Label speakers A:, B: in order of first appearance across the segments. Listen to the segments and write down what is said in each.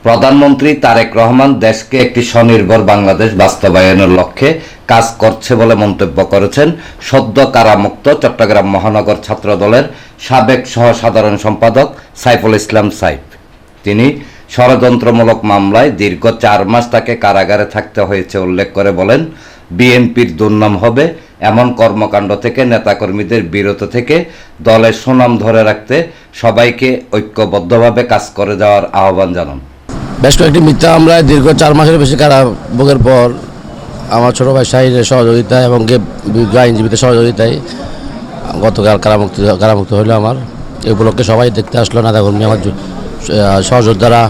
A: প্রধানমন্ত্রী তারেক রহমান দেশকে একটি স্বনির্ভর বাংলাদেশ বাস্তবায়নের লক্ষ্যে কাজ করছে বলে মন্তব্য করেছেন সদ্য কারামুক্ত চট্টগ্রাম মহানগর ছাত্রদলের সাবেক সহ-সাধারণ সম্পাদক সাইফুল ইসলাম সাইফ। তিনি ষড়যন্ত্রমূলক মামলায় দীর্ঘ 4 মাস তাকে কারাগারে থাকতে হয়েছে উল্লেখ করে বলেন, বিএনপির দুর্নাম হবে এমন কর্মকাণ্ড থেকে নেতাকর্মীদের বিরত থেকে দলের সুনাম ধরে রাখতে সবাইকে ঐক্যবদ্ধভাবে কাজ করে যাওয়ার আহ্বান জানান।
B: বেশ কয়েকটি মিথ্যা মামলায় দীর্ঘ 4 মাসের বেশি কারাভোগের পর আমার ছোটো ভাই শাহিনের সহযোগিতায় এবং বিজ্ঞ আইনজীবীদের সহযোগিতায় গতকাল কারামুক্ত হইল। আমার এই উপলক্ষে সবাই দেখতে আসলো, নেতাকর্মী, আমার সহযোদ্ধারা,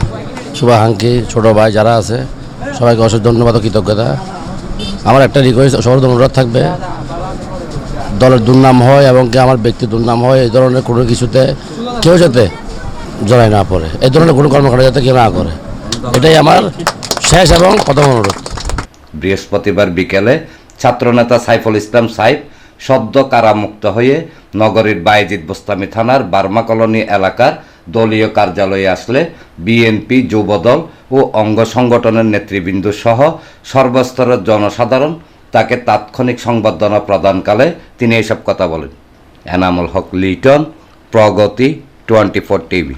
B: শুভাকাঙ্ক্ষী, ছোটো ভাই যারা আছে সবাইকে অসংখ্য ধন্যবাদ ও কৃতজ্ঞতা। আমার একটা রিকোয়েস্ট, সবার অনুরোধ থাকবে, দলের দুর্নাম হয় এবং আমার ব্যক্তির দুর্নাম হয় এই ধরনের কোনো কিছুতে কেউ যাতে জড়াই না পড়ে, এই ধরনের কোনো কর্মকাণ্ড যাতে কেউ না করে, এটাই আমার শেষ এবং প্রথম অনুরোধ।
A: বৃহস্পতিবার বিকেলে ছাত্রনেতা সাইফুল ইসলাম সাইফ সদ্য কারামুক্ত হয়ে নগরীর বায়েজিদ বোস্তামি থানার বার্মা কলোনি এলাকার দলীয় কার্যালয়ে আসলে বিএনপি, যুবদল ও অঙ্গ সংগঠনের নেতৃবৃন্দ সহ সর্বস্তরের জনসাধারণ তাকে তাৎক্ষণিক সংবর্ধনা প্রদানকালে তিনি এসব কথা বলেন। এনামুল হক লিটন, প্রগতি 24 টিভি।